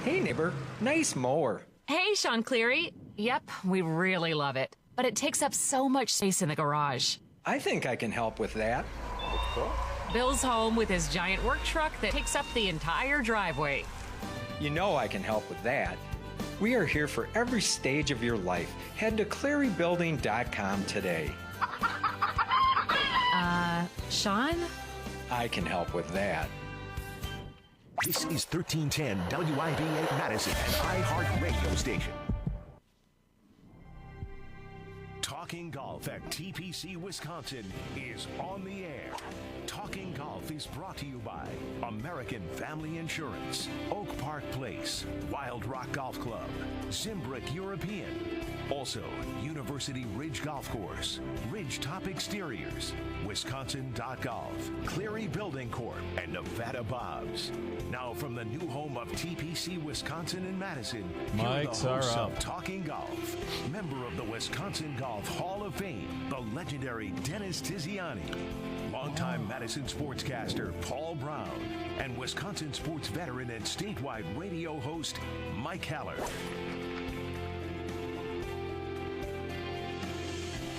Hey, neighbor. Nice mower. Hey, Sean Cleary. Yep, we really love it. But it takes up so much space in the garage. I think I can help with that. Bill's home with his giant work truck that takes up the entire driveway. You know I can help with that. We are here for every stage of your life. Head to clearybuilding.com today. Sean? I can help with that. This is 1310 WIBA Madison, an iHeart radio station. Talking Golf at TPC Wisconsin is on the air. Talking Golf is brought to you by American Family Insurance, Oak Park Place, Wild Rock Golf Club, Zimbrick European. Also, University Ridge Golf Course, Ridge Top Exteriors, Wisconsin.Golf, Cleary Building Corp, and Nevada Bobs. Now from the new home of TPC Wisconsin in Madison, Mics here are the hosts are of up. Talking Golf, member of the Wisconsin.Golf Hall of Fame, the legendary Dennis Tiziani, longtime Madison sportscaster Paul Braun, and Wisconsin sports veteran and statewide radio host Mike Heller.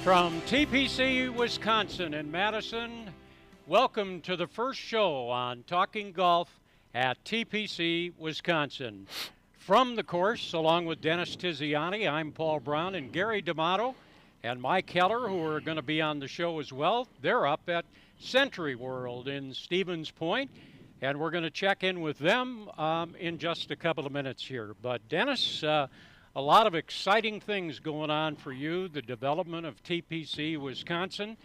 From TPC Wisconsin in Madison, welcome to the first show on Talking Golf at TPC Wisconsin. From the course, along with Dennis Tiziani, I'm Paul Braun and Gary D'Amato and Mike Heller, who are going to be on the show as well. They're up at Century World in Stevens Point, and we're going to check in with them in just a couple of minutes here. But Dennis, a lot of exciting things going on for you, the development of TPC Wisconsin,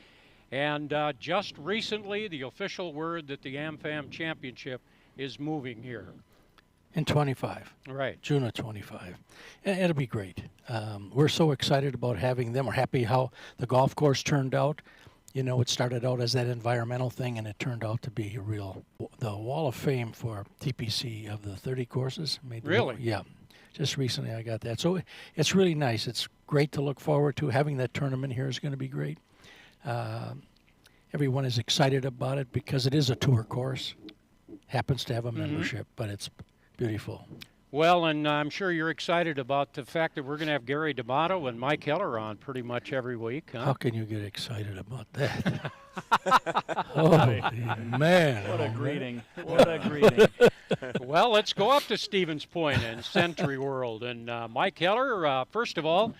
and just recently the official word that the AmFam Championship is moving here. In 25. Right. June of 25. It'll be great. We're so excited about having them. We're happy how the golf course turned out. You know, it started out as that environmental thing, and it turned out to be the Wall of Fame for TPC of the 30 courses. Really? Yeah. Just recently I got that. So it's really nice. It's great to look forward to. Having that tournament here is going to be great. Everyone is excited about it because it is a tour course. Happens to have a membership, but it's beautiful. Well, and I'm sure you're excited about the fact that we're going to have Gary D'Amato and Mike Heller on pretty much every week. Huh? How can you get excited about that? Oh, man. What a greeting. What a greeting. Well, let's go up to Stevens Point and Century World. And Mike Heller, first of all,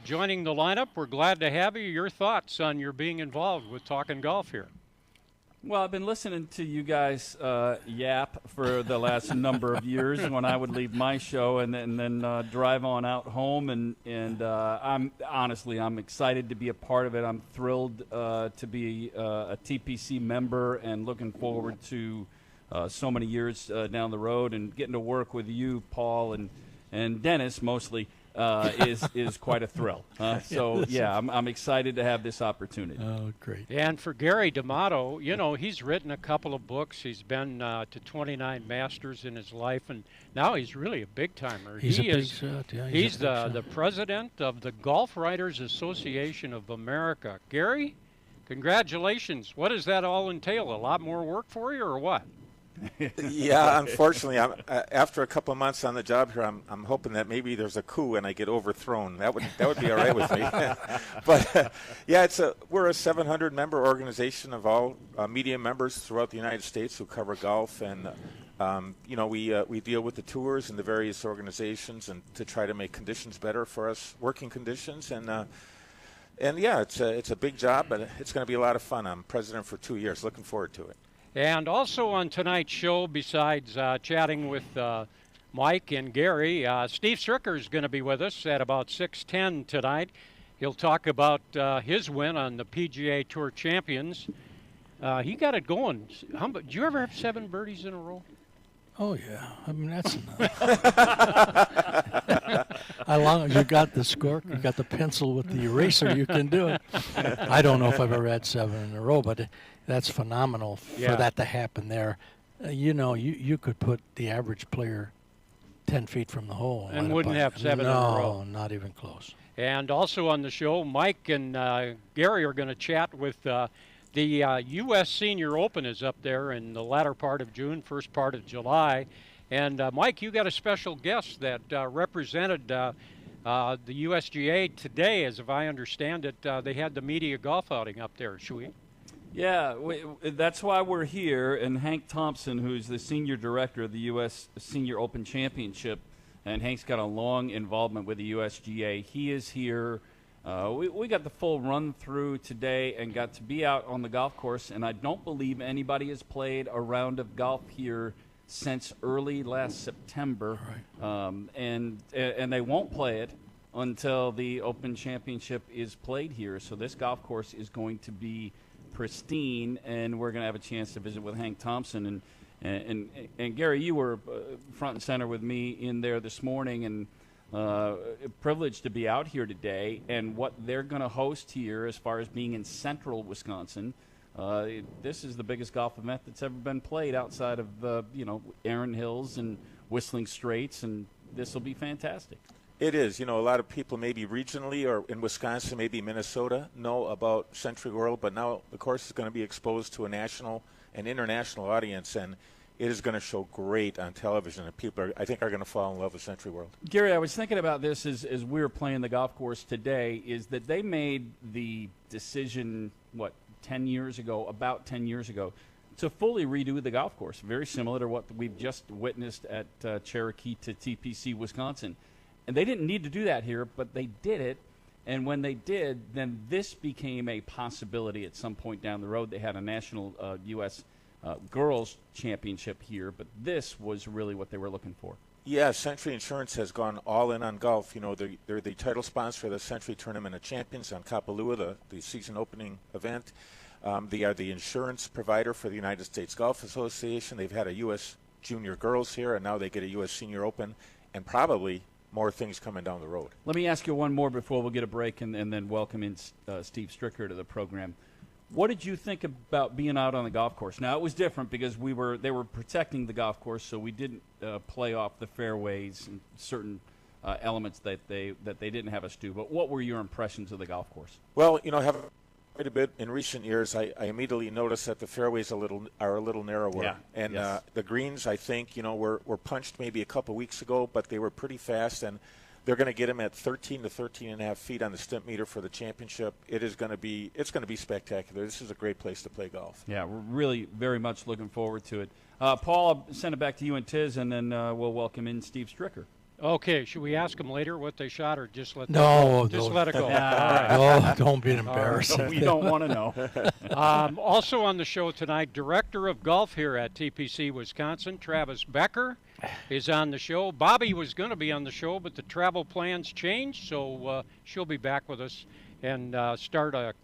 joining the lineup. We're glad to have you. Your thoughts on your being involved with Talking Golf here? Well, I've been listening to you guys yap for the last number of years when I would leave my show and then drive on out home. And I'm excited to be a part of it. I'm thrilled to be a TPC member and looking forward to so many years down the road and getting to work with you, Paul, and Dennis mostly. Is quite a thrill. So, yeah, I'm excited to have this opportunity. Oh, great. And for Gary D'Amato, you know, he's written a couple of books. He's been to 29 Masters in his life, and now he's really a big-timer. He's a big shot, yeah. He's the president of the Golf Writers Association of America. Gary, congratulations. What does that all entail? A lot more work for you or what? Yeah, unfortunately, after a couple of months on the job here, I'm hoping that maybe there's a coup and I get overthrown. That would be all right with me. But yeah, we're a 700 member organization of all media members throughout the United States who cover golf, and you know, we deal with the tours and the various organizations and to try to make conditions better for us, working conditions, and yeah, it's a big job, but it's going to be a lot of fun. I'm president for 2 years. Looking forward to it. And also on tonight's show, besides chatting with Mike and Gary, Steve Stricker is going to be with us at about 6:10 tonight. He'll talk about his win on the PGA Tour Champions. He got it going. Did you ever have 7 birdies in a row? Oh, yeah. I mean, that's enough. As long as you got the score, you got the pencil with the eraser, you can do it. I don't know if I've ever had 7 in a row, but that's phenomenal for that to happen there. You know, you could put the average player 10 feet from the hole. And wouldn't have 7 in a row. No, not even close. And also on the show, Mike and Gary are going to chat with the U.S. Senior Open is up there in the latter part of June, first part of July. And Mike, you got a special guest that represented the USGA today, as if I understand it. They had the media golf outing up there, Shui. Yeah, that's why we're here. And Hank Thompson, who's the senior director of the U.S. Senior Open Championship, and Hank's got a long involvement with the USGA. He is here. We got the full run through today and got to be out on the golf course. And I don't believe anybody has played a round of golf here since early last September. Right. And they won't play it until the Open Championship is played here. So this golf course is going to be pristine, and we're going to have a chance to visit with Hank Thompson. And Gary, you were front and center with me in there this morning, and privileged to be out here today. And what they're going to host here, as far as being in central Wisconsin, this is the biggest golf event that's ever been played outside of Erin Hills and Whistling Straits, and this will be fantastic. It is. A lot of people maybe regionally or in Wisconsin, maybe Minnesota, know about Century World, but now the course is going to be exposed to a national and international audience, and it is going to show great on television, and people, I think, are going to fall in love with Century World. Gary, I was thinking about this as we were playing the golf course today, is that they made the decision, about 10 years ago, to fully redo the golf course, very similar to what we've just witnessed at Cherokee to TPC Wisconsin. And they didn't need to do that here, but they did it. And when they did, then this became a possibility at some point down the road. They had a national U.S. Girls Championship here, but this was really what they were looking for. Yeah, Century Insurance has gone all in on golf. They're the title sponsor of the Century Tournament of Champions on Kapalua, the season opening event. They are the insurance provider for the United States Golf Association. They've had a U.S. Junior Girls here, and now they get a U.S. Senior Open, and probably more things coming down the road. Let me ask you one more before we'll get a break and then welcome in Steve Stricker to the program. What did you think about being out on the golf course? Now, it was different because they were protecting the golf course, so we didn't play off the fairways and certain elements that they didn't have us do. But what were your impressions of the golf course? Well, having quite a bit in recent years, I immediately noticed that the fairways are a little narrower. Yeah. And yes. The greens, I think, were punched maybe a couple weeks ago, but they were pretty fast, and they're going to get them at 13 to 13 and a half feet on the stimp meter for the championship. It's going to be spectacular. This is a great place to play golf. Yeah, we're really very much looking forward to it. Paul, I'll send it back to you and Tiz, and then we'll welcome in Steve Stricker. Okay, should we ask them later what they shot, or just let let it go? No, don't be embarrassed. Right. We don't want to know. Also on the show tonight, Director of Golf here at TPC Wisconsin, Travis Becker, is on the show. Bobby was going to be on the show, but the travel plans changed, so she'll be back with us and start a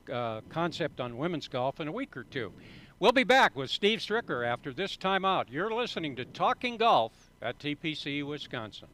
concept on women's golf in a week or two. We'll be back with Steve Stricker after this timeout. You're listening to Talking Golf at TPC Wisconsin.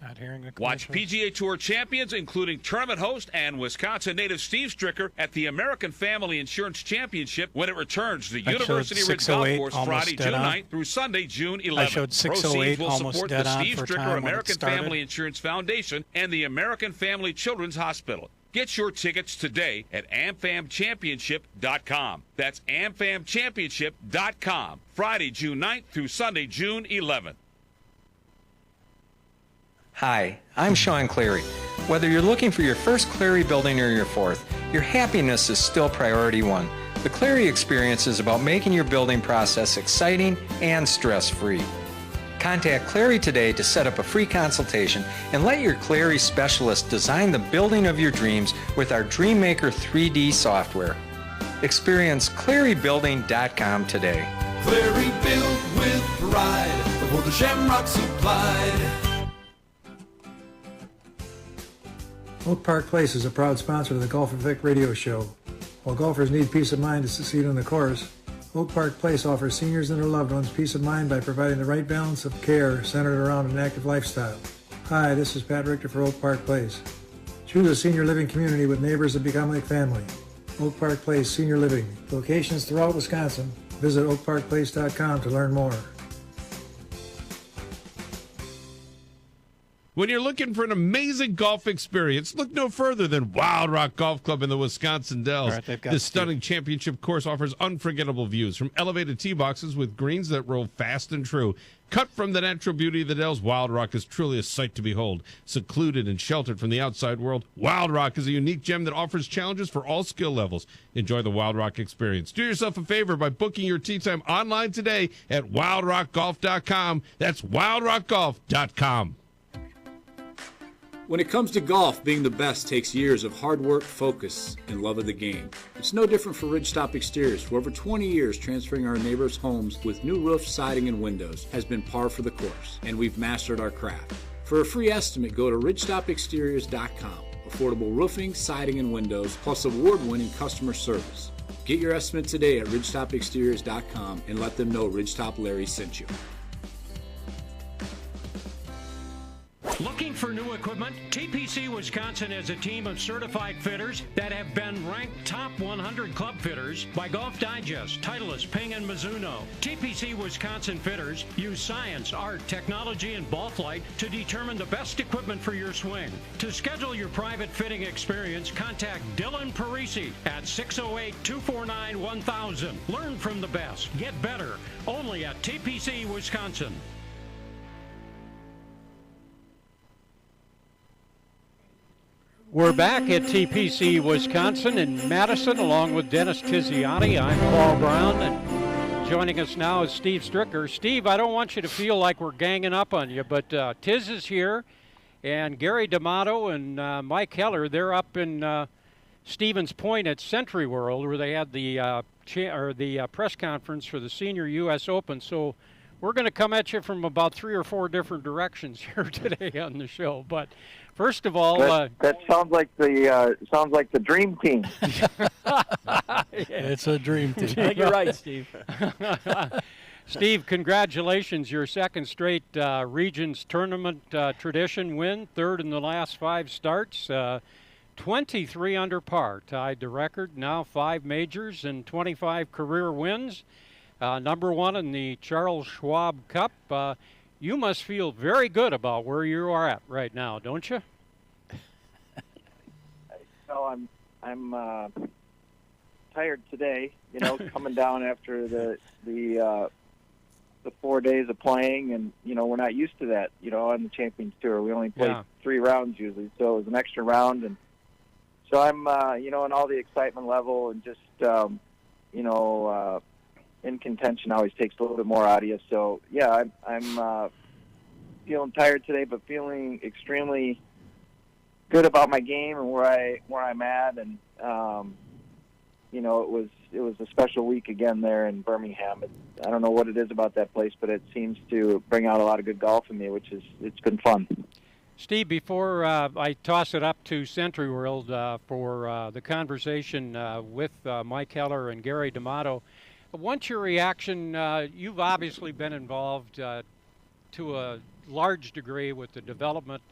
Not hearing the Watch commercial. PGA Tour champions, including tournament host and Wisconsin native Steve Stricker, at the American Family Insurance Championship when it returns to the University Ridge Golf Course Friday, June 9th through Sunday, June 11th. I showed 608, Proceeds will almost support dead the on Steve for Stricker time when it American started. Family Insurance Foundation and the American Family Children's Hospital. Get your tickets today at amfamchampionship.com. That's amfamchampionship.com. Friday, June 9th through Sunday, June 11th. Hi, I'm Sean Cleary. Whether you're looking for your first Cleary building or your fourth, your happiness is still priority one. The Cleary experience is about making your building process exciting and stress-free. Contact Cleary today to set up a free consultation and let your Cleary specialist design the building of your dreams with our DreamMaker 3D software. Experience ClearyBuilding.com today. Cleary built with pride before the shamrock supplied. Oak Park Place is a proud sponsor of the Golf Effect radio show. While golfers need peace of mind to succeed on the course, Oak Park Place offers seniors and their loved ones peace of mind by providing the right balance of care centered around an active lifestyle. Hi, this is Pat Richter for Oak Park Place. Choose a senior living community with neighbors that become like family. Oak Park Place Senior Living. Locations throughout Wisconsin. Visit oakparkplace.com to learn more. When you're looking for an amazing golf experience, look no further than Wild Rock Golf Club in the Wisconsin Dells. Right, this stunning championship course offers unforgettable views from elevated tee boxes with greens that roll fast and true. Cut from the natural beauty of the Dells, Wild Rock is truly a sight to behold. Secluded and sheltered from the outside world, Wild Rock is a unique gem that offers challenges for all skill levels. Enjoy the Wild Rock experience. Do yourself a favor by booking your tee time online today at wildrockgolf.com. That's wildrockgolf.com. When it comes to golf, being the best takes years of hard work, focus, and love of the game. It's no different for Ridgetop Exteriors. For over 20 years, transferring our neighbors' homes with new roofs, siding, and windows has been par for the course, and we've mastered our craft. For a free estimate, go to ridgetopexteriors.com. Affordable roofing, siding, and windows, plus award-winning customer service. Get your estimate today at ridgetopexteriors.com and let them know Ridgetop Larry sent you. Looking for new equipment? TPC Wisconsin has a team of certified fitters that have been ranked top 100 club fitters by Golf Digest, Titleist, Ping, and Mizuno. TPC Wisconsin fitters use science, art, technology, and ball flight to determine the best equipment for your swing. To schedule your private fitting experience, contact Dylan Parisi at 608-249-1000. Learn from the best. Get better. Only at TPC Wisconsin. We're back at TPC Wisconsin in Madison, along with Dennis Tiziani. I'm Paul Braun, and joining us now is Steve Stricker. Steve, I don't want you to feel like we're ganging up on you, but Tiz is here, and Gary D'Amato and Mike Heller, they're up in Stevens Point at Century World, where they had the press conference for the Senior U.S. Open. So we're going to come at you from about 3 or 4 different directions here today on the show, but. First of all, that sounds like the dream team. It's a dream team. I think you're right, Steve. Steve, congratulations! Your second straight Regions Tournament tradition win, third in the last 5 starts, 23 under par, tied the record. Now 5 majors and 25 career wins. Number 1 in the Charles Schwab Cup. You must feel very good about where you are at right now, don't you? No, I'm tired today. You know, coming down after the 4 days of playing, and we're not used to that. On the Champions Tour, we only play 3 rounds usually, so it was an extra round, and so I'm in all the excitement level and just in contention always takes a little bit more out of you. So, yeah, I'm feeling tired today, but feeling extremely good about my game and where I'm at. And, it was a special week again there in Birmingham. I don't know what it is about that place, but it seems to bring out a lot of good golf in me, it's been fun. Steve, before I toss it up to Century World for the conversation with Mike Heller and Gary D'Amato, what's your reaction? You've obviously been involved to a large degree with the development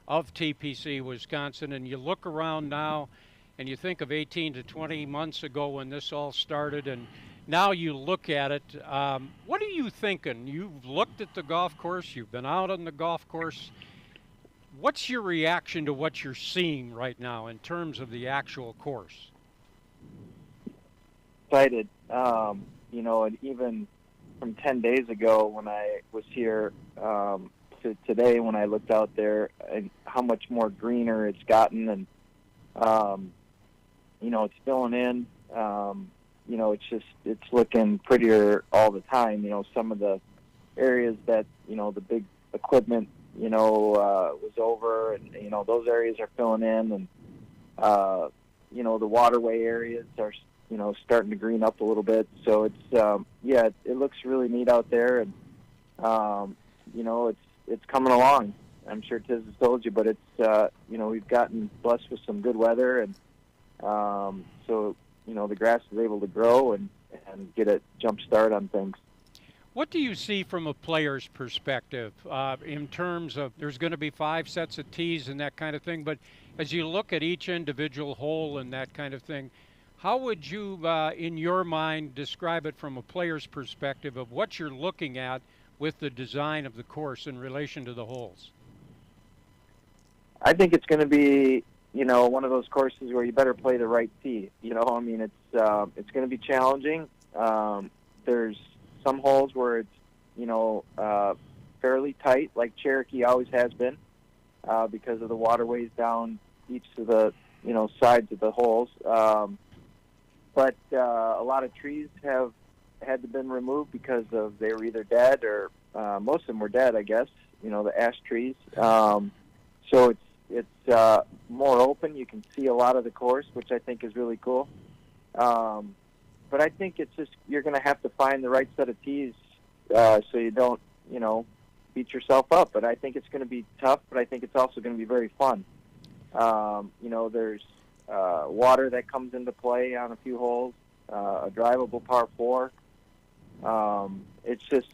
of TPC Wisconsin, and you look around now and you think of 18 to 20 months ago when this all started, and now you look at it. What are you thinking? You've looked at the golf course, you've been out on the golf course. What's your reaction to what you're seeing right now in terms of the actual course? Excited. And even from 10 days ago when I was here to today when I looked out there, and how much more greener it's gotten, and it's filling in. It's looking prettier all the time. Some of the areas that the big equipment was over, and those areas are filling in, and the waterway areas are starting to green up a little bit. So it's it looks really neat out there, and it's coming along. I'm sure Tiz has told you, but it's we've gotten blessed with some good weather, and so the grass is able to grow and get a jump start on things. What do you see from a player's perspective in terms of there's going to be 5 sets of tees and that kind of thing, but as you look at each individual hole and that kind of thing, how would you, in your mind, describe it from a player's perspective of what you're looking at with the design of the course in relation to the holes? I think it's going to be, one of those courses where you better play the right tee. I mean, it's going to be challenging. There's some holes where it's, fairly tight, like Cherokee always has been, because of the waterways down each of the, sides of the holes. But a lot of trees have had to been removed because they were either dead or most of them were dead, I guess, the ash trees. So it's more open. You can see a lot of the course, which I think is really cool. But I think it's just you're going to have to find the right set of tees so you don't, beat yourself up. But I think it's going to be tough, but I think it's also going to be very fun. There's water that comes into play on a few holes, a drivable par 4. It's just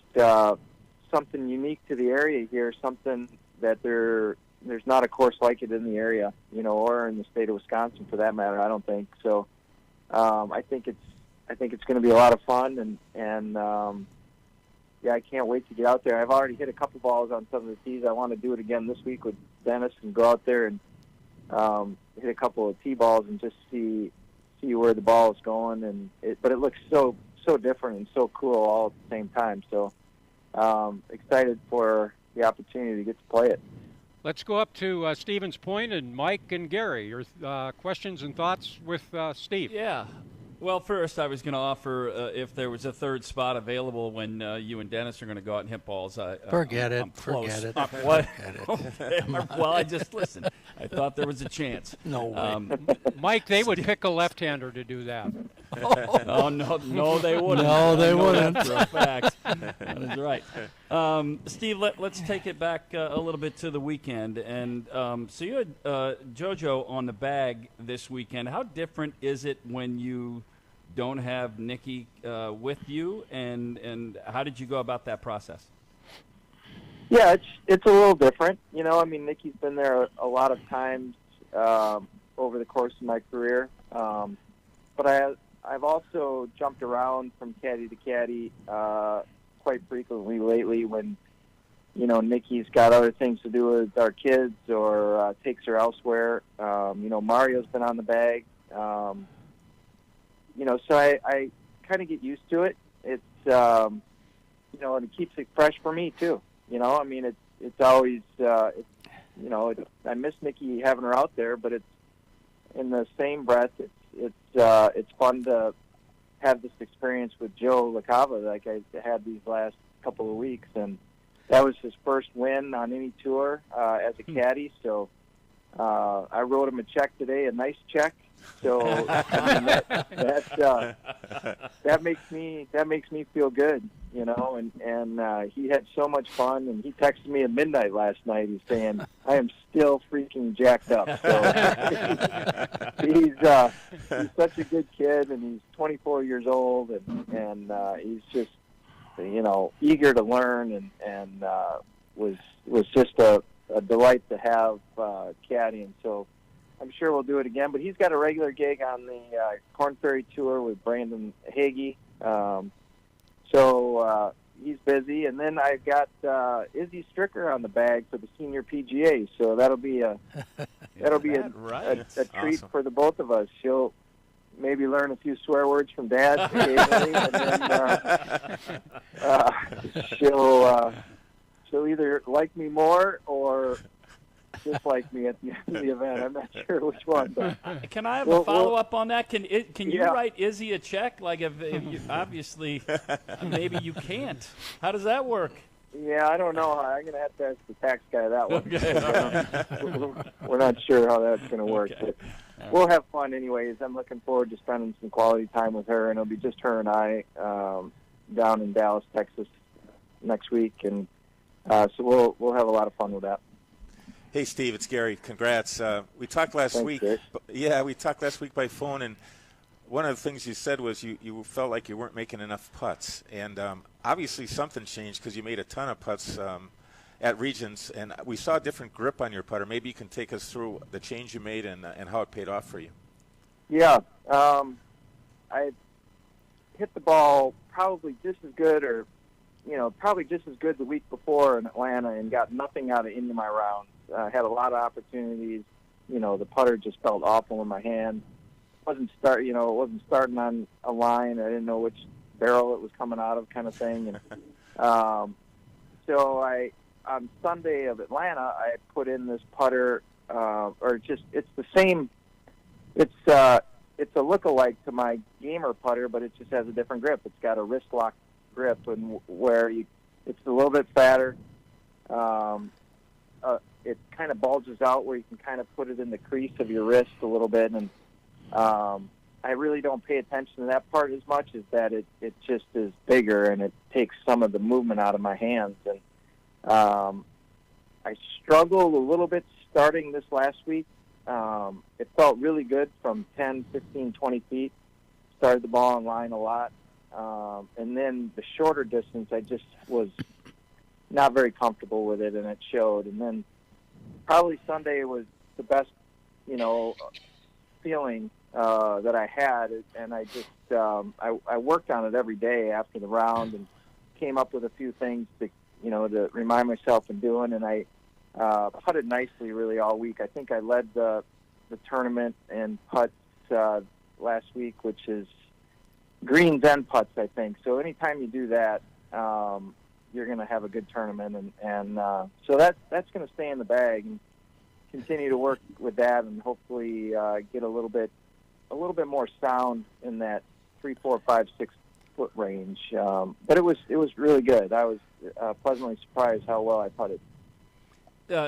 something unique to the area here, something that there's not a course like it in the area, or in the state of Wisconsin for that matter. I don't think so. I think it's going to be a lot of fun, and I can't wait to get out there. I've already hit a couple balls on some of the tees. I want to do it again this week with Dennis and go out there and hit a couple of tee balls and just see where the ball is going. But it looks so different and so cool all at the same time. So excited for the opportunity to get to play it. Let's go up to Stevens Point and Mike and Gary. Your questions and thoughts with Steve. Yeah. Well, first, I was going to offer if there was a third spot available when you and Dennis are going to go out and hit balls. Forget it. I'm close. Forget it. What? Forget it. Okay. Well, I just listened. I thought there was a chance. No way. Mike, they would pick a left-hander to do that. Oh, no, they wouldn't. No, they wouldn't. For a fact. That is right. Steve, let's take it back a little bit to the weekend. And so you had JoJo on the bag this weekend. How different is it when you don't have Nikki with you, and how did you go about that process? Yeah, it's a little different. Nikki's been there a lot of times over the course of my career, but I've also jumped around from caddy to caddy quite frequently lately when, Nikki's got other things to do with our kids or takes her elsewhere. Mario's been on the bag. So I kind of get used to it. It's, and it keeps it fresh for me too. It's always, I miss Nikki having her out there, but it's in the same breath. It's fun to have this experience with Joe LaCava like I had these last couple of weeks, and that was his first win on any tour as a caddy. So I wrote him a check today, a nice check. So that makes me feel good, and he had so much fun, and he texted me at midnight last night. He's saying, I am still freaking jacked up. So he's such a good kid, and he's 24 years old, and he's just, eager to learn, and was just a delight to have caddying. So I'm sure we'll do it again, but he's got a regular gig on the Korn Ferry Tour with Brandon Hagee. So he's busy. And then I've got Izzy Stricker on the bag for the senior PGA. So that'll be a treat for the both of us. She'll maybe learn a few swear words from Dad occasionally, and then she'll either like me more or dislike me at the end of the event. I'm not sure which one. But can I have a follow-up on that? Can you write Izzy a check? Like if you, obviously, maybe you can't. How does that work? Yeah, I don't know. I'm going to have to ask the tax guy that one. Okay. We're not sure how that's going to work. Okay. But we'll have fun anyways. I'm looking forward to spending some quality time with her, and it'll be just her and I down in Dallas, Texas next week. And so we'll have a lot of fun with that. Hey, Steve, it's Gary. Congrats. We talked last week. We talked last week by phone, and one of the things you said was you felt like you weren't making enough putts. And obviously something changed because you made a ton of putts at Regions, and we saw a different grip on your putter. Maybe you can take us through the change you made and how it paid off for you. Yeah. I hit the ball probably just as good or probably just as good the week before in Atlanta and got nothing out of any of my rounds. had a lot of opportunities. The putter just felt awful in my hand. It wasn't starting on a line. I didn't know which barrel it was coming out of, kind of thing. And so on Sunday of Atlanta, I put in this putter, it's the same. It's a lookalike to my gamer putter, but it just has a different grip. It's got a wrist lock grip, and it's a little bit fatter. It kind of bulges out where you can kind of put it in the crease of your wrist a little bit, and I really don't pay attention to that part as much as that it just is bigger, and it takes some of the movement out of my hands. And I struggled a little bit starting this last week. It felt really good from 10, 15, 20 feet. Started the ball on line a lot. And then the shorter distance, I just was not very comfortable with it, and it showed. And then probably Sunday was the best, feeling that I had. And I just I worked on it every day after the round and came up with a few things to remind myself of doing. And I putted nicely really all week. I think I led the tournament in putts last week, which is greens and putts, I think. So anytime you do that, you're going to have a good tournament, and so that's going to stay in the bag, and continue to work with that, and hopefully get a little bit more sound in that 3, 4, 5, 6 foot range. But it was really good. I was pleasantly surprised how well I putted.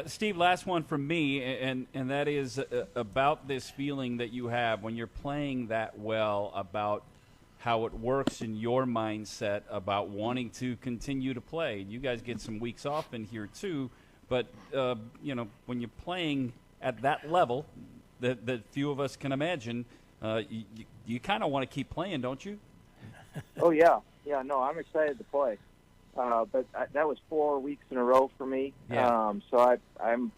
Steve, last one from me, and that is about this feeling that you have when you're playing that well, about how it works in your mindset about wanting to continue to play. You guys get some weeks off in here too, but when you're playing at that level that few of us can imagine, you kind of want to keep playing, don't you? Oh yeah, no, I'm excited to play. But that was 4 weeks in a row for me. Yeah. So I'm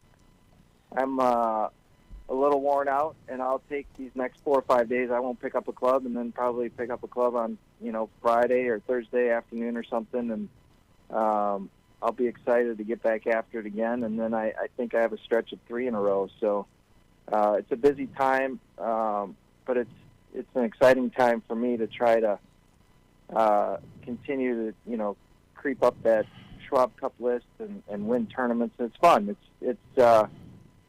a little worn out, and I'll take these next 4 or 5 days. I won't pick up a club, and then probably pick up a club on Friday or Thursday afternoon or something, and I'll be excited to get back after it again. And then I think I have a stretch of 3 in a row. So it's a busy time, but it's an exciting time for me to try to continue to creep up that Schwab Cup list and win tournaments. It's fun.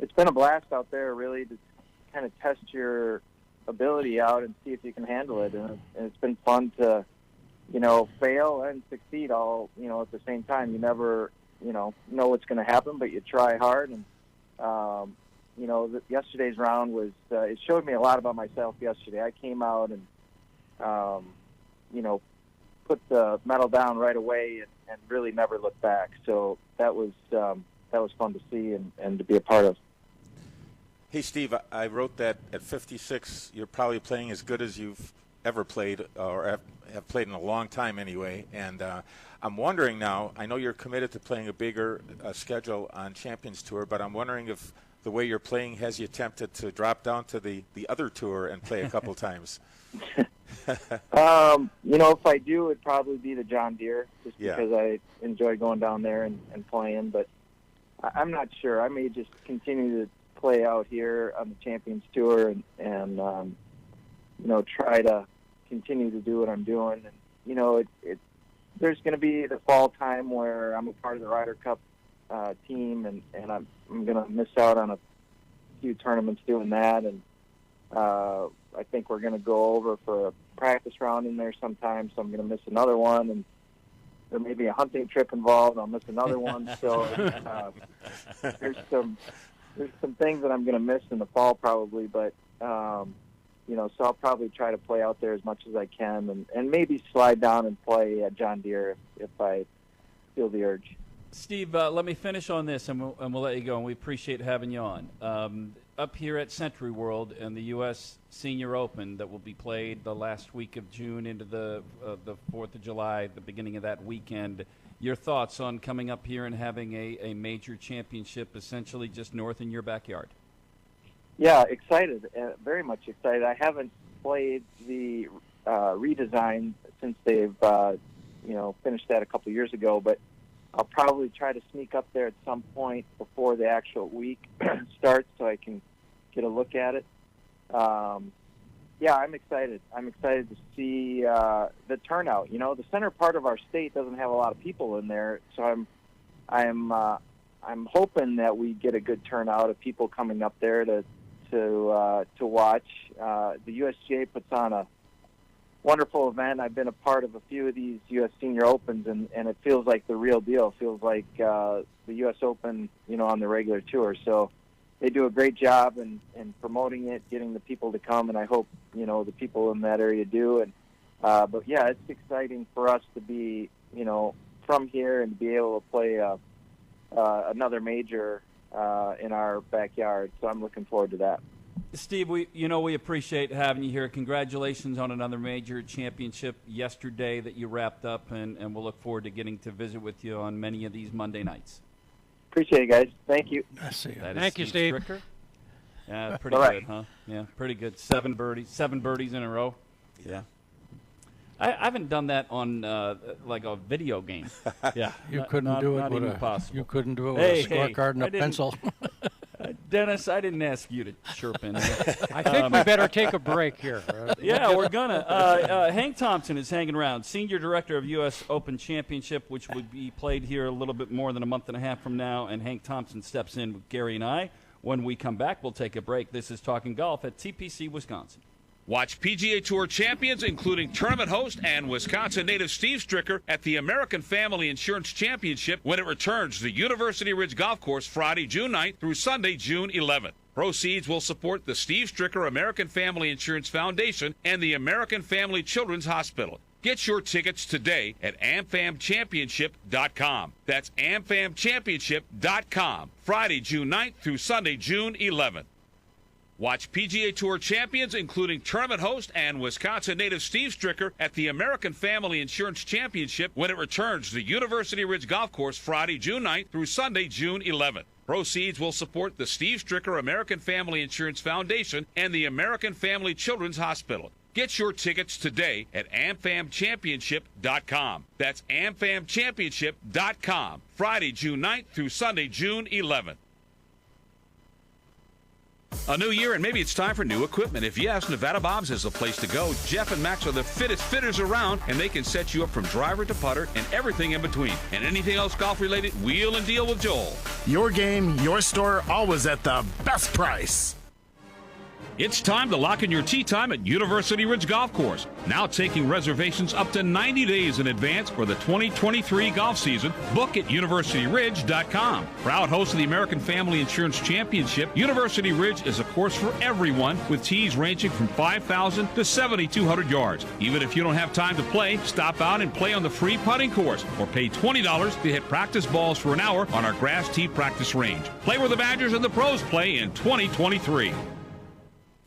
It's been a blast out there, really, to kind of test your ability out and see if you can handle it. And it's been fun to, fail and succeed all, at the same time. You never, know what's going to happen, but you try hard. And, yesterday's round was, it showed me a lot about myself yesterday. I came out and, put the medal down right away and really never looked back. So that was fun to see and to be a part of. Hey, Steve, I wrote that at 56, you're probably playing as good as you've ever played, or have played in a long time anyway. And I'm wondering now, I know you're committed to playing a bigger schedule on Champions Tour, but I'm wondering if the way you're playing has you tempted to drop down to the other tour and play a couple times. If I do, it'd probably be the John Deere, just because I enjoy going down there and playing. But I'm not sure. I may just continue to play out here on the Champions Tour and try to continue to do what I'm doing. And there's going to be the fall time where I'm a part of the Ryder Cup team, and I'm going to miss out on a few tournaments doing that. And I think we're going to go over for a practice round in there sometime, so I'm going to miss another one. And there may be a hunting trip involved. I'll miss another one. So there's some things that I'm going to miss in the fall probably, but so I'll probably try to play out there as much as I can, and maybe slide down and play at John Deere if I feel the urge. Steve, let me finish on this, and we'll let you go, and we appreciate having you on. Up here at Century World and the U.S. Senior Open that will be played the last week of June into the 4th of July, the beginning of that weekend, your thoughts on coming up here and having a major championship essentially just north in your backyard? Yeah, excited, very much excited. I haven't played the redesign since they've finished that a couple years ago, but I'll probably try to sneak up there at some point before the actual week starts so I can get a look at it. Yeah, I'm excited. I'm excited to see the turnout. You know, the center part of our state doesn't have a lot of people in there, so I'm hoping that we get a good turnout of people coming up there to watch. The USGA puts on a wonderful event. I've been a part of a few of these U.S. Senior Opens, and it feels like the real deal. It feels like the U.S. Open, you know, on the regular tour. So they do a great job in promoting it, getting the people to come, and I hope, you know, the people in that area do. And but yeah, it's exciting for us to be, you know, from here and to be able to play another major in our backyard. So I'm looking forward to that. Steve, we appreciate having you here. Congratulations on another major championship yesterday that you wrapped up, and we'll look forward to getting to visit with you on many of these Monday nights. Appreciate it, guys. Thank you. I see you. Thank you, Steve. Stricker. Yeah, pretty good, huh? Yeah, pretty good. 7 birdies in a row. Yeah. I haven't done that on like a video game. Yeah, you couldn't do it. Not even possible. You couldn't do it with a scorecard and a pencil. Dennis, I didn't ask you to chirp in here. I think we better take a break here. Yeah, we're gonna. Hank Thompson is hanging around, Senior Director of U.S. Open Championship, which would be played here a little bit more than a month and a half from now. And Hank Thompson steps in with Gary and I. When we come back, we'll take a break. This is Talking Golf at TPC Wisconsin. Watch PGA Tour champions, including tournament host and Wisconsin native Steve Stricker, at the American Family Insurance Championship when it returns to the University Ridge Golf Course Friday, June 9th through Sunday, June 11th. Proceeds will support the Steve Stricker American Family Insurance Foundation and the American Family Children's Hospital. Get your tickets today at amfamchampionship.com. That's amfamchampionship.com. Friday, June 9th through Sunday, June 11th. Watch PGA Tour champions, including tournament host and Wisconsin native Steve Stricker, at the American Family Insurance Championship when it returns to the University Ridge Golf Course Friday, June 9th through Sunday, June 11th. Proceeds will support the Steve Stricker American Family Insurance Foundation and the American Family Children's Hospital. Get your tickets today at amfamchampionship.com. That's amfamchampionship.com. Friday, June 9th through Sunday, June 11th. A new year, and maybe it's time for new equipment. If yes, Nevada Bob's is the place to go. Jeff and Max are the fittest fitters around, and they can set you up from driver to putter and everything in between. And anything else golf-related, wheel and deal with Joel. Your game, your store, always at the best price. It's time to lock in your tee time at University Ridge Golf Course. Now taking reservations up to 90 days in advance for the 2023 golf season. Book at universityridge.com. Proud host of the American Family Insurance Championship, University Ridge is a course for everyone with tees ranging from 5,000 to 7,200 yards. Even if you don't have time to play, stop out and play on the free putting course or pay $20 to hit practice balls for an hour on our grass tee practice range. Play where the Badgers and the pros play in 2023.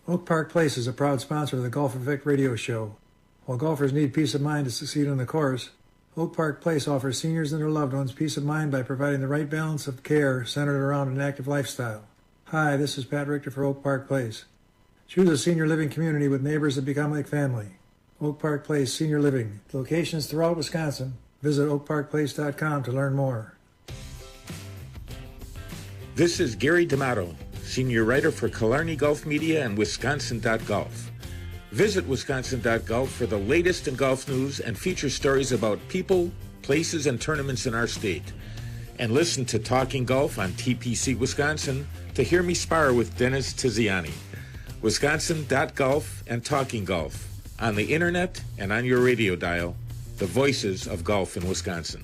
Oak Park Place is a proud sponsor of the Golf Effect radio show. While golfers need peace of mind to succeed on the course, Oak Park Place offers seniors and their loved ones peace of mind by providing the right balance of care centered around an active lifestyle. Hi, this is Pat Richter for Oak Park Place. Choose a senior living community with neighbors that become like family. Oak Park Place Senior Living. Locations throughout Wisconsin. Visit oakparkplace.com to learn more. This is Gary D'Amato, Senior Writer for Killarney Golf Media and Wisconsin.Golf. Visit Wisconsin.Golf for the latest in golf news and feature stories about people, places, and tournaments in our state. And listen to Talking Golf on TPC Wisconsin to hear me spar with Dennis Tiziani. Wisconsin.Golf and Talking Golf. On the internet and on your radio dial, the voices of golf in Wisconsin.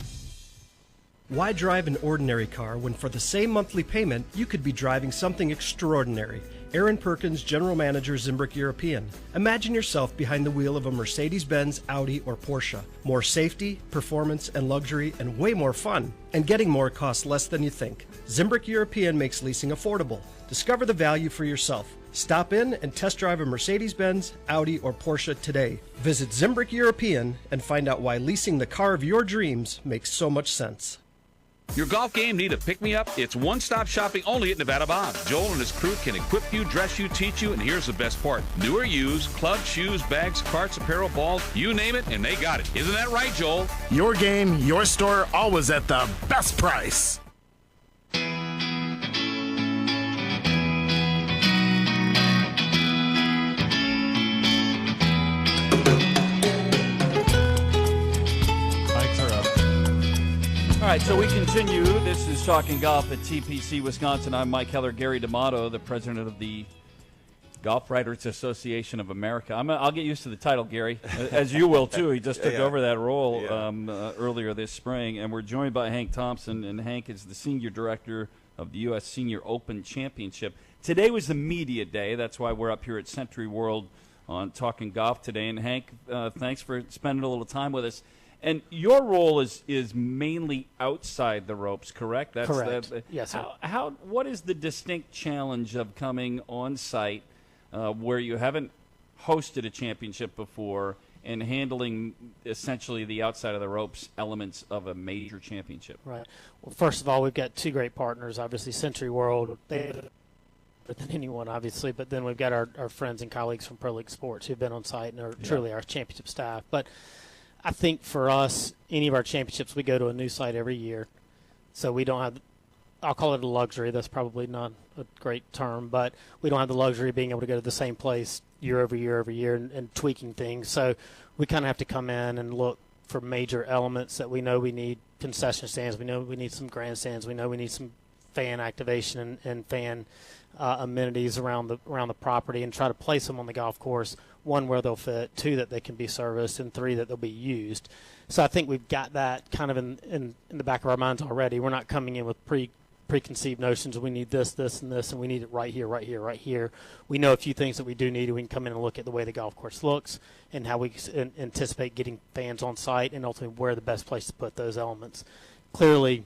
Why drive an ordinary car when for the same monthly payment you could be driving something extraordinary? Aaron Perkins, General Manager, Zimbrick European. Imagine yourself behind the wheel of a Mercedes-Benz, Audi, or Porsche. More safety, performance, and luxury, and way more fun. And getting more costs less than you think. Zimbrick European makes leasing affordable. Discover the value for yourself. Stop in and test drive a Mercedes-Benz, Audi, or Porsche today. Visit Zimbrick European and find out why leasing the car of your dreams makes so much sense. Your golf game need a pick-me-up? It's one-stop shopping only at Nevada Bob's. Joel and his crew can equip you, dress you, teach you, and here's the best part. New or used, clubs, shoes, bags, carts, apparel, balls, you name it, and they got it. Isn't that right, Joel? Your game, your store, always at the best price. All right, so we continue. This is Talking Golf at TPC Wisconsin. I'm Mike Heller. Gary D'Amato, the president of the Golf Writers Association of America. I'll get used to the title, Gary, as you will, too. He just took over that role earlier this spring. And we're joined by Hank Thompson, and Hank is the senior director of the U.S. Senior Open Championship. Today was the media day. That's why we're up here at Century World on Talking Golf today. And, Hank, thanks for spending a little time with us. And your role is mainly outside the ropes, correct? That's correct. Yes, sir. What is the distinct challenge of coming on site where you haven't hosted a championship before and handling essentially the outside of the ropes elements of a major championship? Right. Well, first of all, we've got two great partners, obviously Century World. Than anyone, obviously, but then we've got our friends and colleagues from Pro League Sports who've been on site and are truly our championship staff. But I think for us, any of our championships, we go to a new site every year. So we don't have, I'll call it a luxury. That's probably not a great term, but we don't have the luxury of being able to go to the same place year over year over year and tweaking things. So we kind of have to come in and look for major elements that we know we need. Concession stands, we know we need some grandstands, we know we need some fan activation and fan amenities around the property, and try to place them on the golf course, one where they'll fit, two that they can be serviced, and three that they'll be used. So I think we've got that kind of in the back of our minds already. We're not coming in with preconceived notions. We need this, this, and this, and we need it right here, right here, right here. We know a few things that we do need, and we can come in and look at the way the golf course looks and how we anticipate getting fans on site, and ultimately where the best place to put those elements. Clearly,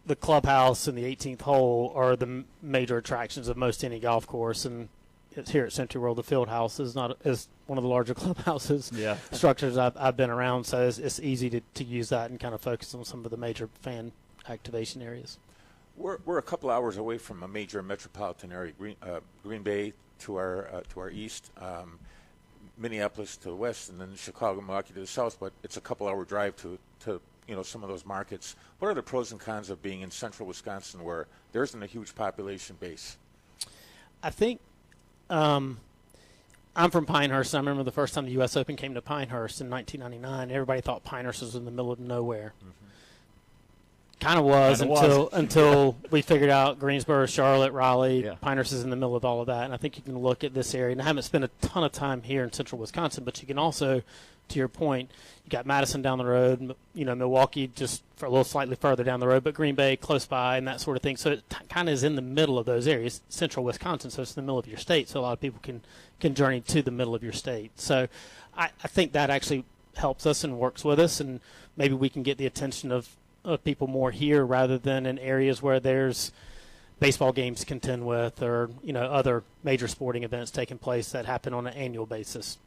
the clubhouse and the 18th hole are the major attractions of most any golf course, and it's here at Century World. The field house is one of the larger clubhouses structures I've been around, so it's easy to use that and kind of focus on some of the major fan activation areas. We're a couple hours away from a major metropolitan area, Green Bay to our east, Minneapolis to the west, and then Chicago, Milwaukee to the south. But it's a couple-hour drive to some of those markets. What are the pros and cons of being in central Wisconsin where there isn't a huge population base? I think I'm from Pinehurst, and I remember the first time the U.S. Open came to Pinehurst in 1999. Everybody thought Pinehurst was in the middle of nowhere. Mm-hmm. Kind of was until we figured out Greensboro, Charlotte, Raleigh. Pinehurst is in the middle of all of that. And I think you can look at this area. And I haven't spent a ton of time here in central Wisconsin, but you can also, to your point, you got Madison down the road, Milwaukee just for a little slightly further down the road, but Green Bay close by and that sort of thing. So it kind of is in the middle of those areas, central Wisconsin, so it's in the middle of your state. So a lot of people can journey to the middle of your state. So I think that actually helps us and works with us, and maybe we can get the attention of people more here rather than in areas where there's baseball games to contend with or other major sporting events taking place that happen on an annual basis.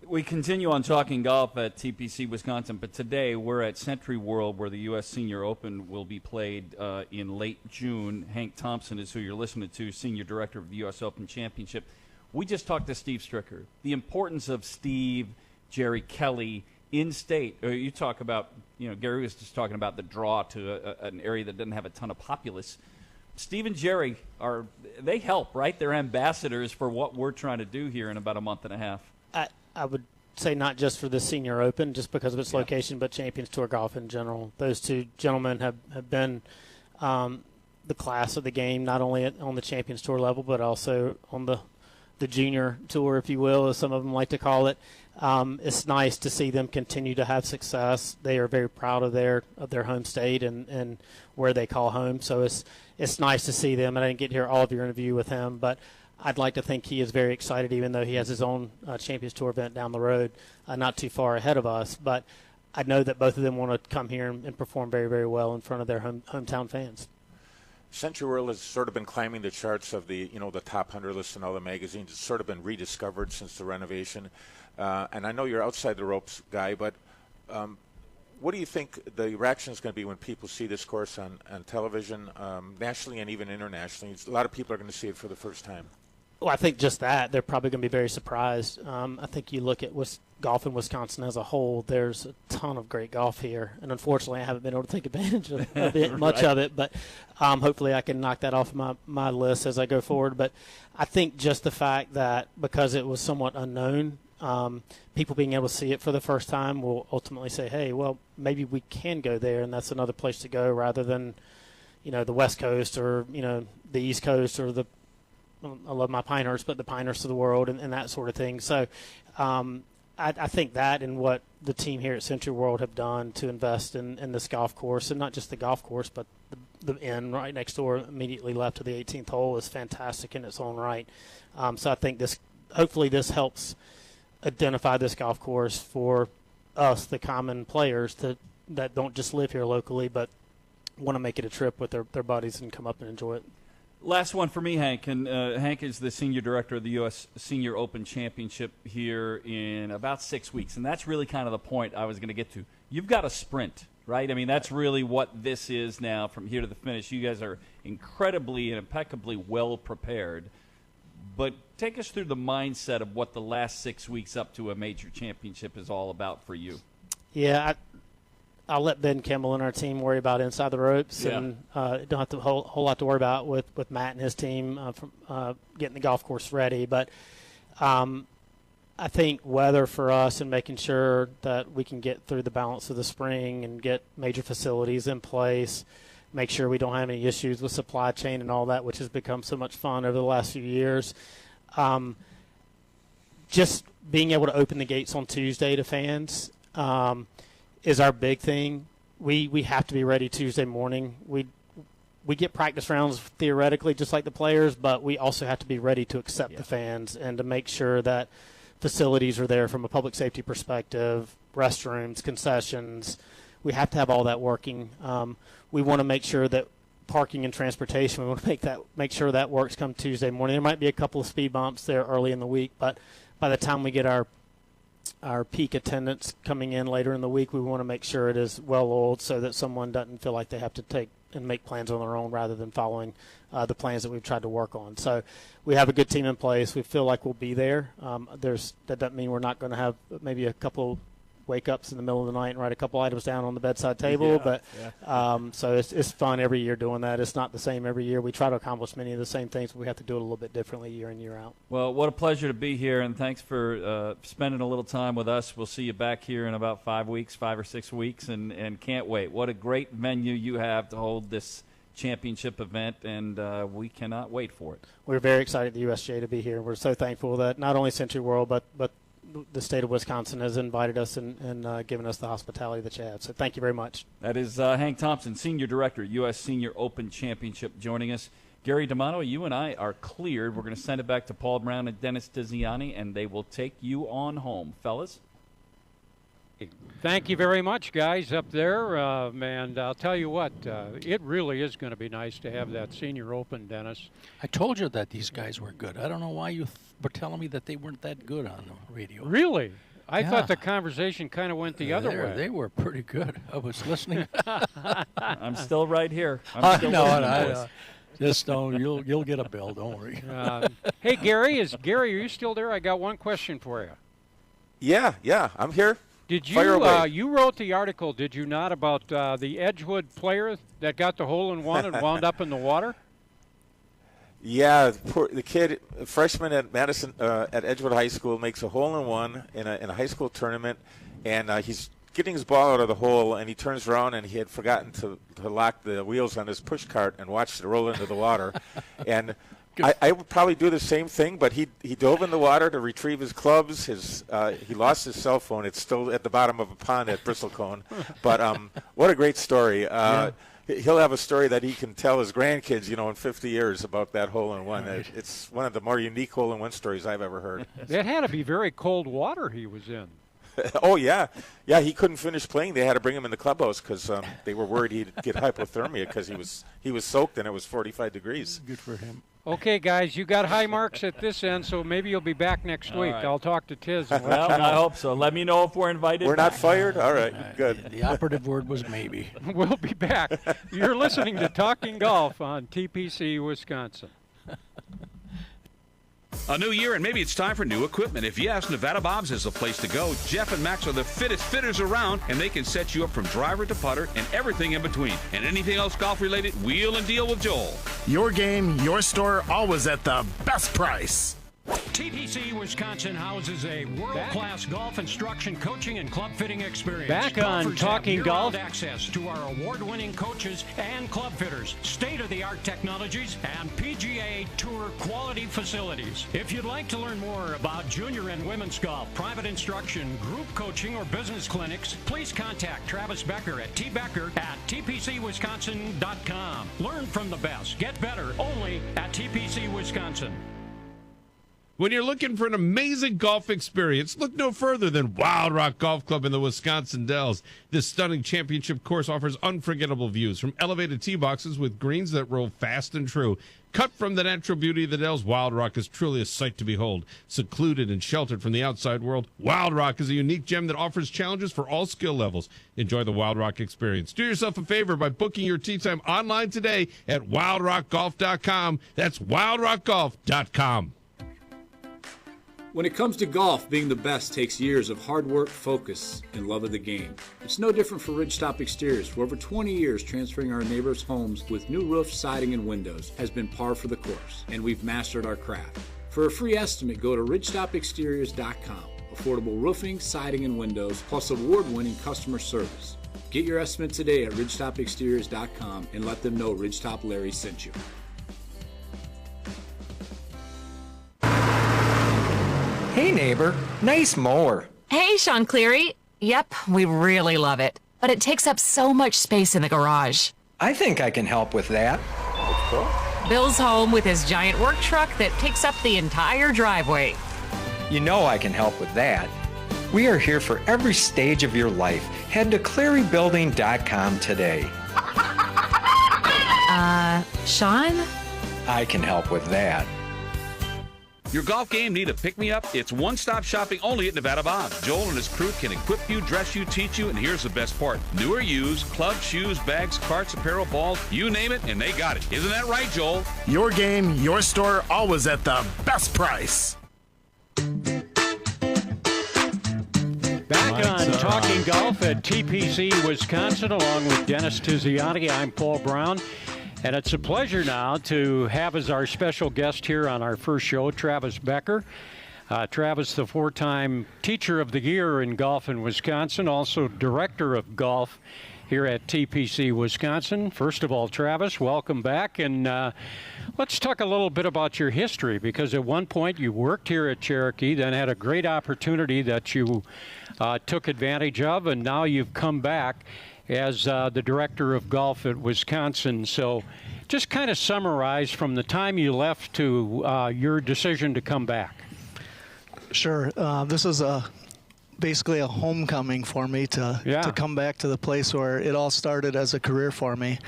We continue on Talking Golf at TPC Wisconsin, but today we're at Century World where the U.S. Senior Open will be played in late June. Hank Thompson is who you're listening to, Senior Director of the U.S. Open Championship. We just talked to Steve Stricker. The importance of Steve, Jerry Kelly, in-state. You talk about, Gary was just talking about the draw to an area that doesn't have a ton of populace. Steve and Jerry, they help, right? They're ambassadors for what we're trying to do here in about a month and a half. I would say not just for the Senior Open, just because of its location, but Champions Tour Golf in general. Those two gentlemen have been the class of the game, not only on the Champions Tour level, but also on the junior tour, if you will, as some of them like to call it. It's nice to see them continue to have success. They are very proud of their home state and where they call home. So it's nice to see them. And I didn't get to hear all of your interview with him, but I'd like to think he is very excited, even though he has his own Champions Tour event down the road, not too far ahead of us. But I know that both of them want to come here and perform very, very well in front of their hometown fans. Century World has sort of been climbing the charts of the top 100 lists in all the magazines. It's sort of been rediscovered since the renovation. And I know you're outside the ropes guy, but what do you think the reaction is going to be when people see this course on television, nationally and even internationally? A lot of people are going to see it for the first time. Well, I think just that. They're probably going to be very surprised. I think you look at golf in Wisconsin as a whole, there's a ton of great golf here. And unfortunately, I haven't been able to take advantage of much of it. But hopefully I can knock that off my list as I go forward. But I think just the fact that because it was somewhat unknown, people being able to see it for the first time will ultimately say, hey, well, maybe we can go there, and that's another place to go rather than, the West Coast or, the East Coast or I love my Pinehurst, but the Pinehurst of the world and that sort of thing. So I think that and what the team here at Century World have done to invest in this golf course, and not just the golf course, but the inn right next door immediately left to the 18th hole is fantastic in its own right. So I think hopefully this helps identify this golf course for us, the common players that don't just live here locally, but want to make it a trip with their buddies and come up and enjoy it. Last one for me, Hank. And Hank is the senior director of the U.S. Senior Open Championship here in about 6 weeks. And that's really kind of the point I was going to get to. You've got a sprint, right? I mean, that's really what this is now from here to the finish. You guys are incredibly and impeccably well prepared. But take us through the mindset of what the last 6 weeks up to a major championship is all about for you. Yeah, I'll let Ben Kimmel and our team worry about inside the ropes, and don't have a whole lot to worry about with Matt and his team from getting the golf course ready. But I think weather for us and making sure that we can get through the balance of the spring and get major facilities in place, make sure we don't have any issues with supply chain and all that, which has become so much fun over the last few years. Just being able to open the gates on Tuesday to fans is our big thing. We have to be ready Tuesday morning. We get practice rounds theoretically just like the players, but we also have to be ready to accept the fans and to make sure that facilities are there from a public safety perspective, restrooms, concessions. We have to have all that working. We want to make sure that parking and transportation, we want to make sure that works come Tuesday morning. There might be a couple of speed bumps there early in the week, but by the time we get our peak attendance coming in later in the week, we want to make sure it is well oiled so that someone doesn't feel like they have to take and make plans on their own rather than following the plans that we've tried to work on. So we have a good team in place. We feel like we'll be there. That doesn't mean we're not going to have maybe a couple wake-ups in the middle of the night and write a couple items down on the bedside table. So it's fun every year doing that. It's not the same every year. We try to accomplish many of the same things, but we have to do it a little bit differently year in, year out. Well, what a pleasure to be here, and thanks for spending a little time with us. We'll see you back here in about 5 or 6 weeks, and can't wait. What a great venue you have to hold this championship event, and we cannot wait for it. We're very excited at the USGA to be here. We're so thankful that not only Century World, but the state of Wisconsin has invited us and given us the hospitality that you have. So thank you very much. That is Hank Thompson, Senior Director, U.S. Senior Open Championship, joining us. Gary D'Amato, you and I are cleared. We're going to send it back to Paul Brown and Dennis Tiziani, and they will take you on home. Fellas? Thank you very much, guys, up there. And I'll tell you what, it really is going to be nice to have that Senior Open, Dennis. I told you that these guys were good. I don't know why you were telling me that they weren't that good on the radio. Really? I thought the conversation kind of went the other way. They were pretty good. I was listening. I'm still right here. Just don't. You'll get a bill. Don't worry. Hey, Gary, are you still there? I got one question for you. Yeah, I'm here. Did you you wrote the article, did you not, about the Edgewood player that got the hole-in-one and wound up in the water? Yeah, the kid, freshman at Madison at Edgewood High School, makes a hole-in-one in a high school tournament, and he's getting his ball out of the hole, and he turns around, and he had forgotten to lock the wheels on his push cart and watched it roll into the water. And I would probably do the same thing, but he dove in the water to retrieve his clubs. He lost his cell phone. It's still at the bottom of a pond at Bristlecone. But what a great story. He'll have a story that he can tell his grandkids, in 50 years about that hole-in-one. Right. It's one of the more unique hole-in-one stories I've ever heard. That had to be very cold water he was in. Oh, yeah. Yeah, he couldn't finish playing. They had to bring him in the clubhouse because they were worried he'd get hypothermia because he was soaked and it was 45 degrees. Good for him. Okay, guys, you got high marks at this end, so maybe you'll be back next week. right. I'll talk to Tiz. And Well, I hope so. Let me know if we're invited. We're back. not fired? All right, good. The operative word was maybe. we'll be back. You're listening to Talking Golf on TPC Wisconsin. A new year, and maybe it's time for new equipment. If yes, Nevada Bob's is the place to go. Jeff and Max are the fittest fitters around, and they can set you up from driver to putter and everything in between. And anything else golf-related, wheel and deal with Joel. Your game, your store, always at the best price. TPC Wisconsin houses a world-class golf instruction, coaching, and club fitting experience. Back on Golfers Talking have Golf. year-round access to our award-winning coaches and club fitters, state-of-the-art technologies, and PGA Tour quality facilities. If you'd like to learn more about junior and women's golf, private instruction, group coaching, or business clinics, please contact Travis Becker at tpcwisconsin.com. Learn from the best. Get better only at TPC Wisconsin. When you're looking for an amazing golf experience, look no further than Wild Rock Golf Club in the Wisconsin Dells. This stunning championship course offers unforgettable views from elevated tee boxes with greens that roll fast and true. Cut from the natural beauty of the Dells, Wild Rock is truly a sight to behold. Secluded and sheltered from the outside world, Wild Rock is a unique gem that offers challenges for all skill levels. Enjoy the Wild Rock experience. Do yourself a favor by booking your tee time online today at wildrockgolf.com. That's wildrockgolf.com. When it comes to golf, being the best takes years of hard work, focus, and love of the game. It's no different for Ridgetop Exteriors. For over 20 years, transferring our neighbors' homes with new roofs, siding, and windows has been par for the course, and we've mastered our craft. For a free estimate, go to ridgetopexteriors.com. Affordable roofing, siding, and windows, plus award-winning customer service. Get your estimate today at ridgetopexteriors.com and let them know Ridgetop Larry sent you. Hey, neighbor, nice mower. Hey, Sean Cleary. Yep, we really love it. But it takes up so much space in the garage. I think I can help with that. Bill's home with his giant work truck that takes up the entire driveway. You know I can help with that. We are here for every stage of your life. Head to clearybuilding.com today. Sean? I can help with that. Your golf game need a pick-me-up? It's one-stop shopping only at Nevada Bob's. Joel and his crew can equip you, dress you, teach you, and here's the best part. New or used, clubs, shoes, bags, carts, apparel, balls, you name it, and they got it. Isn't that right, Joel? Your game, your store, always at the best price. Back on Talking Golf at TPC Wisconsin, along with Dennis Tiziani. I'm Paul Braun. And it's a pleasure now to have as our special guest here on our first show, Travis Becker. Travis, the four-time Teacher of the Year in golf in Wisconsin, also Director of Golf here at TPC Wisconsin. First of all, Travis, welcome back. And let's talk a little bit about your history, because at one point you worked here at Cherokee, then had a great opportunity that you took advantage of, and now you've come back as the Director of Golf at Wisconsin. So just kind of summarize from the time you left to your decision to come back. Sure. This is basically a homecoming for me to come back to the place where it all started as a career for me.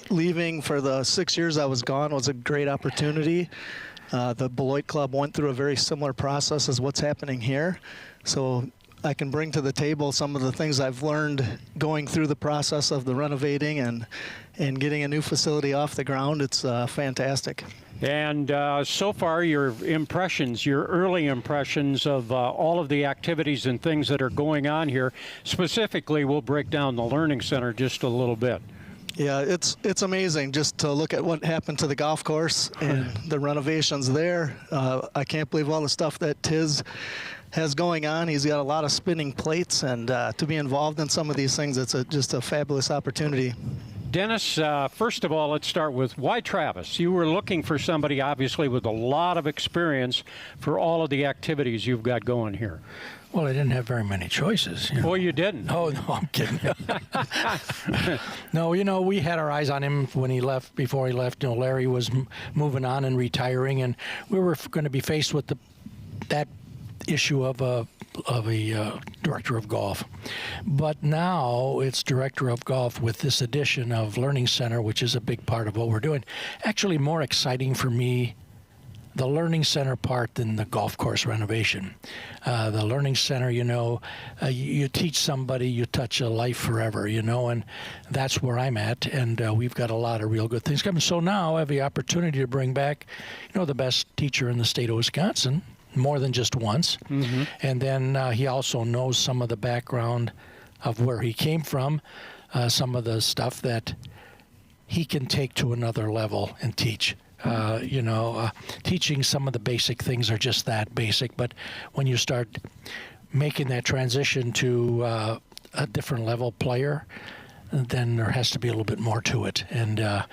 Leaving for the 6 years I was gone was a great opportunity. The Beloit Club went through a very similar process as what's happening here. So I can bring to the table some of the things I've learned going through the process of the renovating and getting a new facility off the ground. It's fantastic. And so far, your impressions, your early impressions of all of the activities and things that are going on here. Specifically, we'll break down the Learning Center just a little bit. Yeah, it's amazing just to look at what happened to the golf course and the renovations there. I can't believe all the stuff that Tiz has going on. He's got a lot of spinning plates, and to be involved in some of these things, it's just a fabulous opportunity. Dennis, first of all, let's start with why Travis? You were looking for somebody, obviously, with a lot of experience for all of the activities you've got going here. Well, I didn't have very many choices. You know. Oh, you didn't? Oh, no, I'm kidding. No, we had our eyes on him when he left. Before he left, Larry was moving on and retiring, and we were going to be faced with that issue of director of golf. But now it's director of golf with this addition of Learning Center, which is a big part of what we're doing. Actually, more exciting for me, the Learning Center part than the golf course renovation. The Learning Center, you teach somebody, you touch a life forever, and that's where I'm at. And we've got a lot of real good things coming. So now I have the opportunity to bring back, the best teacher in the state of Wisconsin, more than just once. Mm-hmm. And then he also knows some of the background of where he came from, some of the stuff that he can take to another level and teach. Teaching some of the basic things are just that basic, but when you start making that transition to a different level player, then there has to be a little bit more to it. And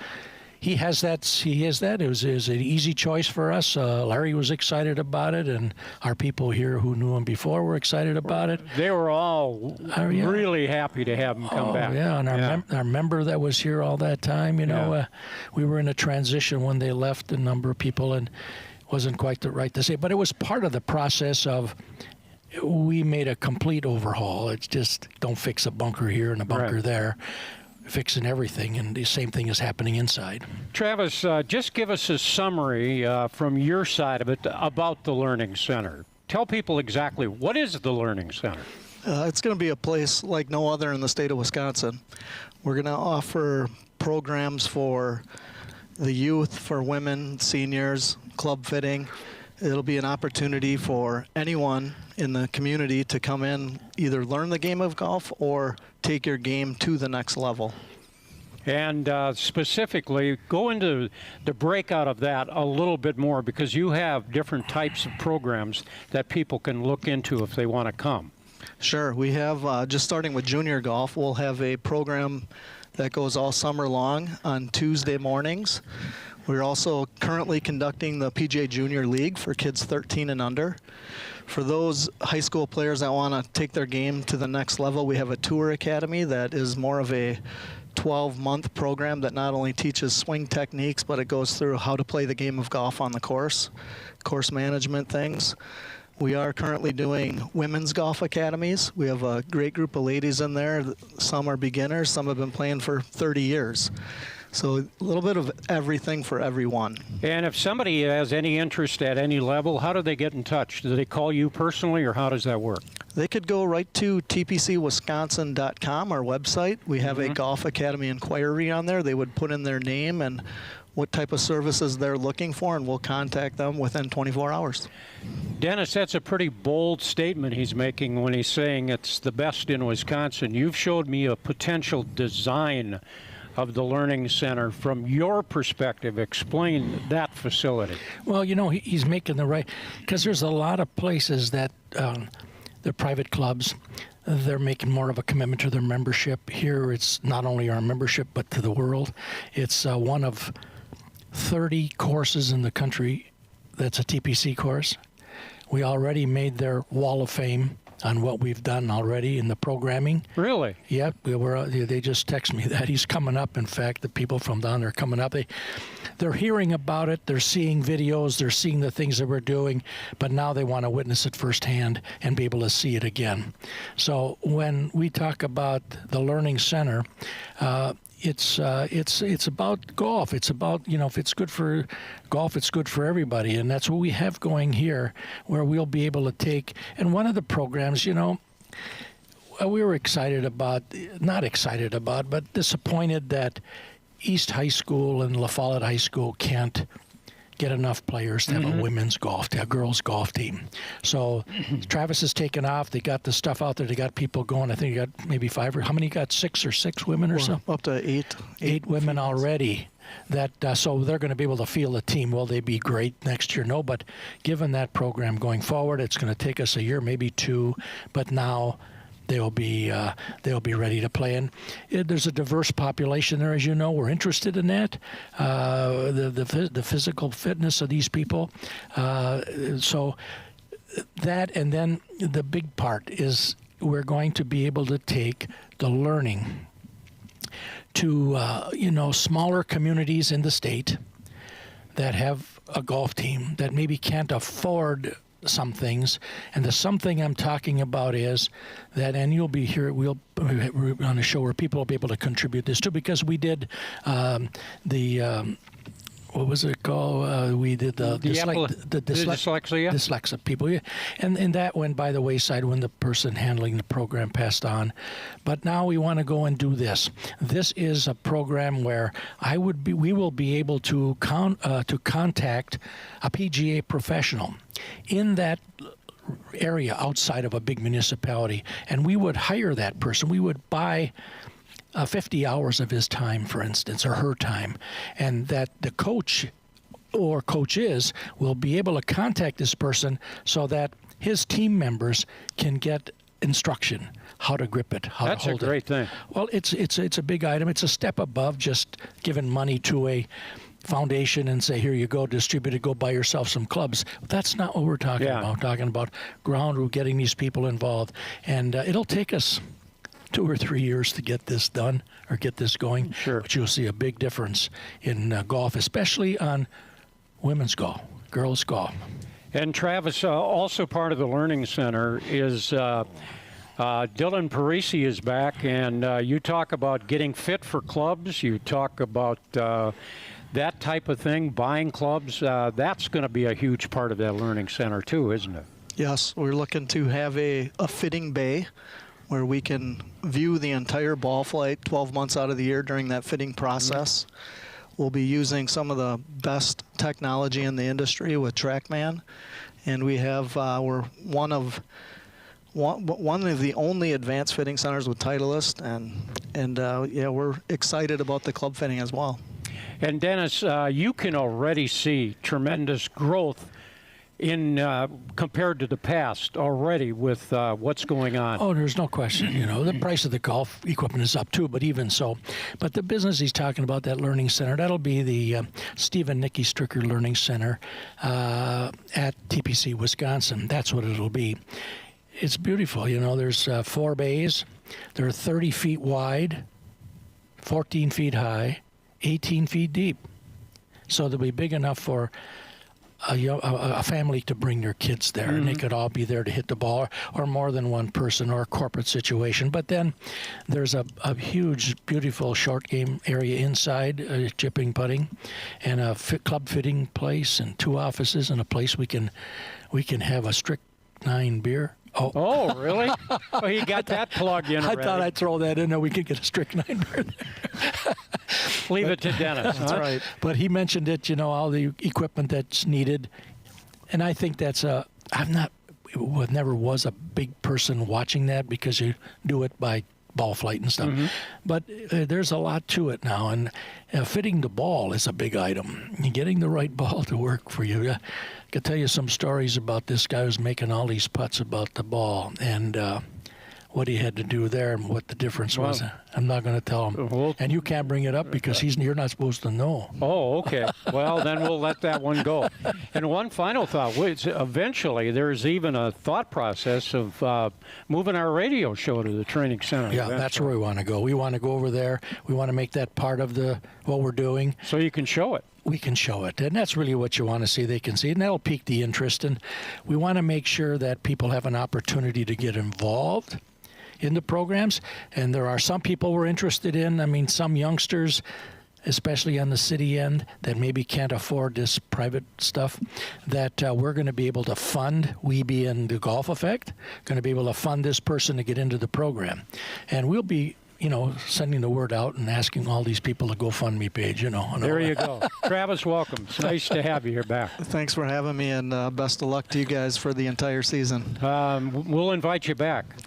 he has that. It was an easy choice for us. Larry was excited about it, and our people here who knew him before were excited about it. They were all really happy to have him come back. Yeah, and our member that was here all that time, we were in a transition when they left, a number of people, and it wasn't quite the right to say, but it was part of the process of we made a complete overhaul. It's just don't fix a bunker here and a bunker there. Fixing everything, and the same thing is happening inside. Travis, just give us a summary from your side of it about the Learning Center. Tell people exactly what is the Learning Center. It's going to be a place like no other in the state of Wisconsin. We're going to offer programs for the youth, for women, seniors, club fitting. It'll be an opportunity for anyone in the community to come in, either learn the game of golf or take your game to the next level. And specifically, go into the breakout of that a little bit more, because you have different types of programs that people can look into if they want to come. Sure. We have, just starting with junior golf, we'll have a program that goes all summer long on Tuesday mornings. We're also currently conducting the PGA Junior League for kids 13 and under. For those high school players that want to take their game to the next level, we have a tour academy that is more of a 12-month program that not only teaches swing techniques, but it goes through how to play the game of golf on the course management things. We are currently doing women's golf academies. We have a great group of ladies in there. Some are beginners, some have been playing for 30 years. So a little bit of everything for everyone. And if somebody has any interest at any level, how do they get in touch? Do they call you personally, or how does that work? They could go right to tpcwisconsin.com, our website. We have a Golf Academy inquiry on there. They would put in their name and what type of services they're looking for, and we'll contact them within 24 hours. Dennis, that's a pretty bold statement he's making when he's saying it's the best in Wisconsin. You've showed me a potential design of the Learning Center. From your perspective, explain that facility. Well, he's making the right, because there's a lot of places that they're private clubs. They're making more of a commitment to their membership. Here, it's not only our membership, but to the world. It's one of 30 courses in the country that's a TPC course. We already made their Wall of Fame on what we've done already in the programming. Really? Yep. They just text me that he's coming up. In fact, the people from down there are coming up. They're hearing about it. They're seeing videos. They're seeing the things that we're doing. But now they want to witness it firsthand and be able to see it again. So when we talk about the Learning Center, it's about golf. It's about, if it's good for golf, it's good for everybody. And that's what we have going here, where we'll be able to take. And one of the programs, we were not excited about, but disappointed that East High School and La Follette High School can't get enough players to have a women's golf, to have a girls' golf team. So Travis has taken off. They got the stuff out there. They got people going. I think you got maybe 5 or how many? You got 6 or 6 women or so? Up to 8. 8 women already. That so they're going to be able to field a team. Will they be great next year? No, but given that program going forward, it's going to take us a year, maybe 2. But now they'll be ready to play. And there's a diverse population there, as you know. We're interested in that, the physical fitness of these people. So that, and then the big part is we're going to be able to take the learning to smaller communities in the state that have a golf team that maybe can't afford some things, and the something I'm talking about is that, and you'll be here, we're on a show where people will be able to contribute this too, because we did what was it called? We did the dyslexia people. And that went by the wayside when the person handling the program passed on. But now we want to go and do this. This is a program where we will be able to contact a PGA professional in that area outside of a big municipality, and we would hire that person. We would buy 50 hours of his time, for instance, or her time, and that the coach or coaches will be able to contact this person so that his team members can get instruction, how to grip it, how to hold it. That's a great thing. Well, it's a big item. It's a step above just giving money to a foundation and say, here you go, distribute it, go buy yourself some clubs. That's not what we're talking about. We're talking about ground rule, getting these people involved. And it'll take us 2 or 3 years to get this done or get this going. Sure. But you'll see a big difference in golf, especially on women's golf, girls' golf. And Travis, also part of the Learning Center is Dylan Parisi is back, and you talk about getting fit for clubs. You talk about that type of thing, buying clubs. That's going to be a huge part of that Learning Center too, isn't it? Yes, we're looking to have a fitting bay where we can view the entire ball flight 12 months out of the year during that fitting process. We'll be using some of the best technology in the industry with TrackMan, and we have we're one of the only advanced fitting centers with Titleist, and we're excited about the club fitting as well. And Dennis, you can already see tremendous growth in compared to the past already with what's going on. Oh, there's no question. You know, the price of the golf equipment is up too, but even so. But the business he's talking about, that Learning Center, that'll be the Steve and Nikki Stricker Learning Center at TPC Wisconsin. That's what it'll be. It's beautiful. You know, there's 4 bays. They're 30 feet wide, 14 feet high, 18 feet deep. So they'll be big enough for a family to bring their kids there, and they could all be there to hit the ball, or more than one person, or a corporate situation. But then there's a huge, beautiful short game area inside, chipping, putting, and a club fitting place, and 2 offices, and a place we can have a strychnine beer. Oh, really? Oh, he got that plug in already. I thought I'd throw that in there. We could get a strychnine beer there. Leave it to Dennis. That's right. But he mentioned it, you know, all the equipment that's needed. And I think that's never was a big person watching that, because you do it by ball flight and stuff. But there's a lot to it now, and fitting the ball is a big item. Getting the right ball to work for you. I could tell you some stories about this guy who's making all these putts about the ball, and what he had to do there and what the difference was. I'm not going to tell him. And you can't bring it up because you're not supposed to know. Oh, okay. Well, then we'll let that one go. And one final thought. Eventually, there's even a thought process of moving our radio show to the training center. Yeah, that's where we want to go. We want to go over there. We want to make that part of what we're doing. So you can show it. We can show it, and that's really what you want to see. They can see it, and that'll pique the interest. And we want to make sure that people have an opportunity to get involved in the programs, and there are some people we're interested in. I mean, some youngsters, especially on the city end, that maybe can't afford this private stuff, that we're going to be able to fund. We being the Golf Effect, going to be able to fund this person to get into the program, and we'll be, sending the word out and asking all these people to GoFundMe page, There you go. Travis, welcome. It's nice to have you here back. Thanks for having me, and best of luck to you guys for the entire season. We'll invite you back.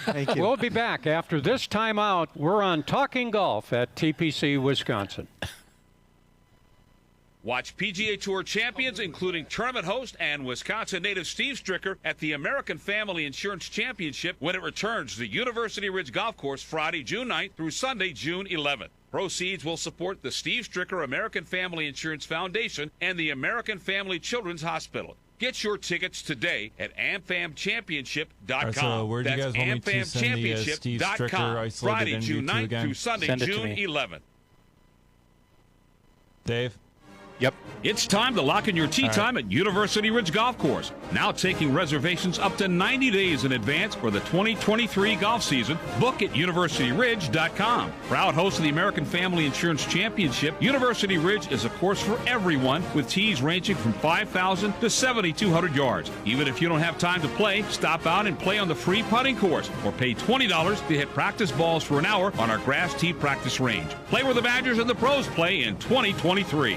Thank you. We'll be back after this timeout. We're on Talking Golf at TPC Wisconsin. Watch PGA Tour champions, including tournament host and Wisconsin native Steve Stricker, at the American Family Insurance Championship when it returns to the University Ridge Golf Course Friday, June 9th through Sunday, June 11th. Proceeds will support the Steve Stricker American Family Insurance Foundation and the American Family Children's Hospital. Get your tickets today at amfamchampionship.com. Right, so where do you guys want me to send the Steve Stricker isolated Friday, June 9th through Sunday, June 11th. Dave? Yep. It's time to lock in your tee time at University Ridge Golf Course. Now taking reservations up to 90 days in advance for the 2023 golf season. Book at universityridge.com. Proud host of the American Family Insurance Championship, University Ridge is a course for everyone with tees ranging from 5,000 to 7,200 yards. Even if you don't have time to play, stop out and play on the free putting course or pay $20 to hit practice balls for an hour on our grass tee practice range. Play where the Badgers and the pros play in 2023.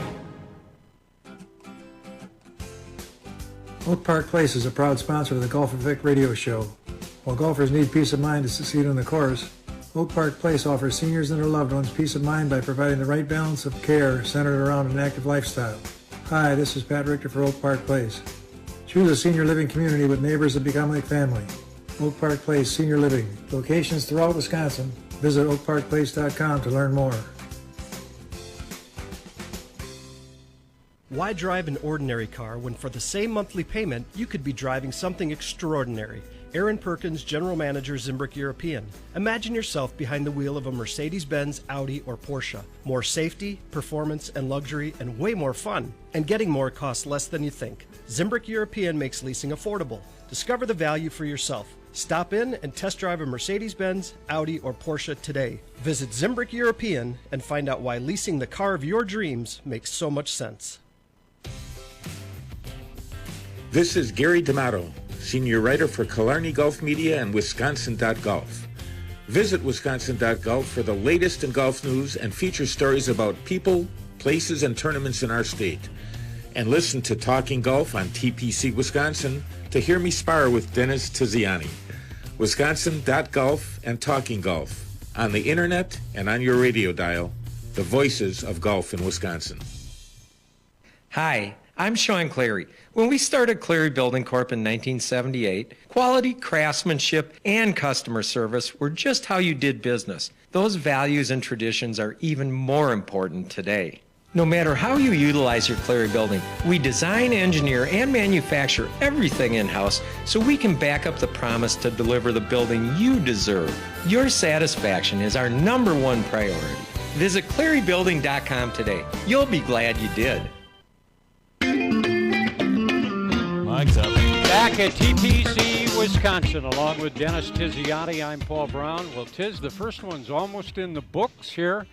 Oak Park Place is a proud sponsor of the Golf Effect radio show. While golfers need peace of mind to succeed on the course, Oak Park Place offers seniors and their loved ones peace of mind by providing the right balance of care centered around an active lifestyle. Hi, this is Pat Richter for Oak Park Place. Choose a senior living community with neighbors that become like family. Oak Park Place Senior Living. Locations throughout Wisconsin. Visit oakparkplace.com to learn more. Why drive an ordinary car when for the same monthly payment you could be driving something extraordinary? Aaron Perkins, General Manager, Zimbrick European. Imagine yourself behind the wheel of a Mercedes-Benz, Audi, or Porsche. More safety, performance, and luxury, and way more fun. And getting more costs less than you think. Zimbrick European makes leasing affordable. Discover the value for yourself. Stop in and test drive a Mercedes-Benz, Audi, or Porsche today. Visit Zimbrick European and find out why leasing the car of your dreams makes so much sense. This is Gary D'Amato, senior writer for Killarney Golf Media and Wisconsin.Golf. Visit Wisconsin.Golf for the latest in golf news and feature stories about people, places, and tournaments in our state. And listen to Talking Golf on TPC Wisconsin to hear me spar with Dennis Tiziani. Wisconsin.Golf and Talking Golf. On the internet and on your radio dial, the voices of golf in Wisconsin. Hi, I'm Sean Cleary. When we started Cleary Building Corp. in 1978, quality, craftsmanship, and customer service were just how you did business. Those values and traditions are even more important today. No matter how you utilize your Cleary building, we design, engineer, and manufacture everything in-house so we can back up the promise to deliver the building you deserve. Your satisfaction is our #1 priority. Visit clearybuilding.com today. You'll be glad you did. Mike's up. Back at TPC Wisconsin, along with Dennis Tiziani, I'm Paul Braun. Well, Tiz, the first one's almost in the books here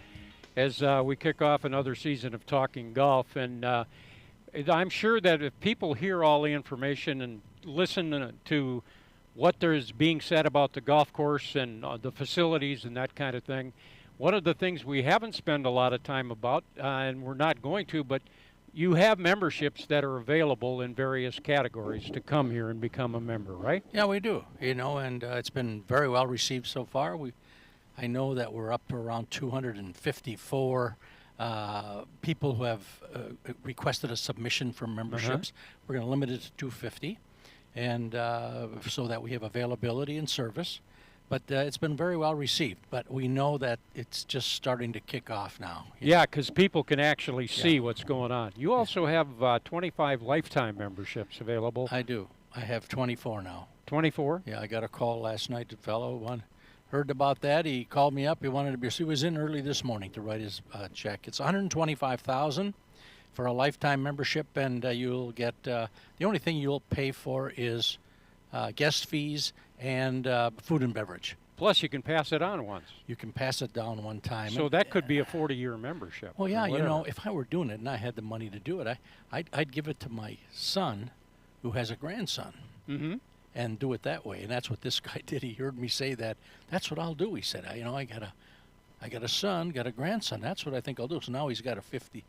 as we kick off another season of Talking Golf. And I'm sure that if people hear all the information and listen to what there's being said about the golf course and the facilities and that kind of thing, one of the things we haven't spent a lot of time about, and we're not going to, but you have memberships that are available in various categories to come here and become a member, right? Yeah, we do. And it's been very well received so far. I know that we're up to around 254 people who have requested a submission for memberships. We're going to limit it to 250, and so that we have availability and service. But it's been very well received. But we know that it's just starting to kick off now. Yeah, because people can actually see what's going on. You also have 25 lifetime memberships available. I do. I have 24 now. 24? Yeah, I got a call last night. The fellow heard about that. He called me up. He wanted to be. He was in early this morning to write his check. It's $125,000 for a lifetime membership, and you'll get the only thing you'll pay for is guest fees and food and beverage. Plus, you can pass it on once. You can pass it down one time. So that could be a 40-year membership. Well, yeah, if I were doing it and I had the money to do it, I'd give it to my son, who has a grandson, and do it that way. And that's what this guy did. He heard me say that. That's what I'll do. He said, I got a son, got a grandson. That's what I think I'll do. So now he's got a 50,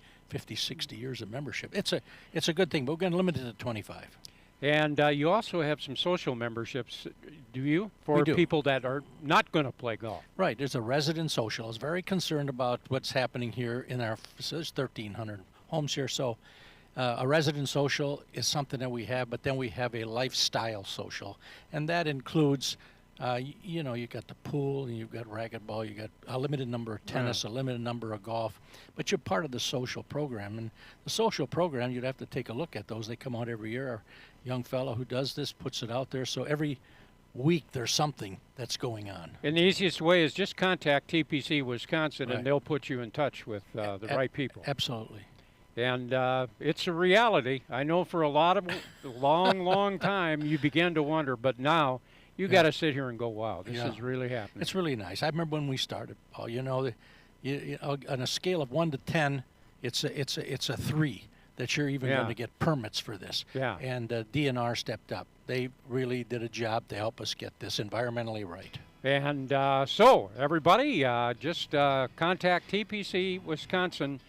60 years of membership. It's a good thing, but we're going to limit it to 25. And you also have some social memberships, do you, for people that are not going to play golf? Right. There's a resident social. I was very concerned about what's happening here in our facility. There's 1,300 homes here. So a resident social is something that we have, but then we have a lifestyle social. And that includes, you got the pool, and you've got racquetball, you got a limited number of tennis, a limited number of golf. But you're part of the social program. And the social program, you'd have to take a look at those. They come out every year. Our young fellow who does this puts it out there. So every week there's something that's going on. And the easiest way is just contact TPC Wisconsin, and they'll put you in touch with the right people. Absolutely. And it's a reality. I know for a lot of long time you began to wonder, but now you got to sit here and go, wow, this is really happening. It's really nice. I remember when we started, Paul, you know, on a scale of 1 to 10, it's a 3 that you're even going to get permits for this. Yeah. And DNR stepped up. They really did a job to help us get this environmentally right. And so, everybody, just contact TPC Wisconsin,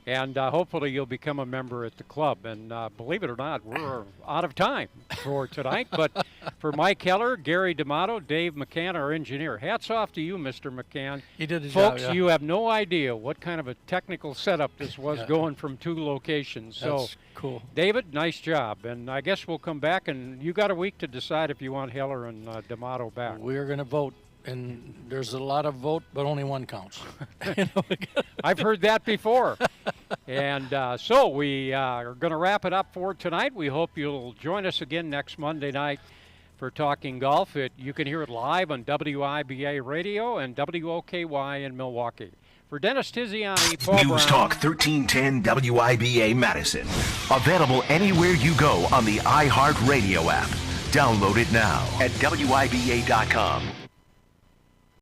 and hopefully you'll become a member at the club. And believe it or not, we're out of time for tonight. But for Mike Heller, Gary D'Amato, Dave McCann, our engineer, hats off to you, Mr. McCann. He did a Folks, job, you have no idea what kind of a technical setup this was going from 2 locations. That's so, cool. David, nice job. And I guess we'll come back, and you got a week to decide if you want Heller and D'Amato back. We're going to vote. And there's a lot of vote, but only one counts. I've heard that before. And so we are going to wrap it up for tonight. We hope you'll join us again next Monday night for Talking Golf. You can hear it live on WIBA Radio and WOKY in Milwaukee. For Dennis Tiziani, Paul Braun. News Talk 1310 WIBA Madison. Available anywhere you go on the iHeartRadio app. Download it now at WIBA.com.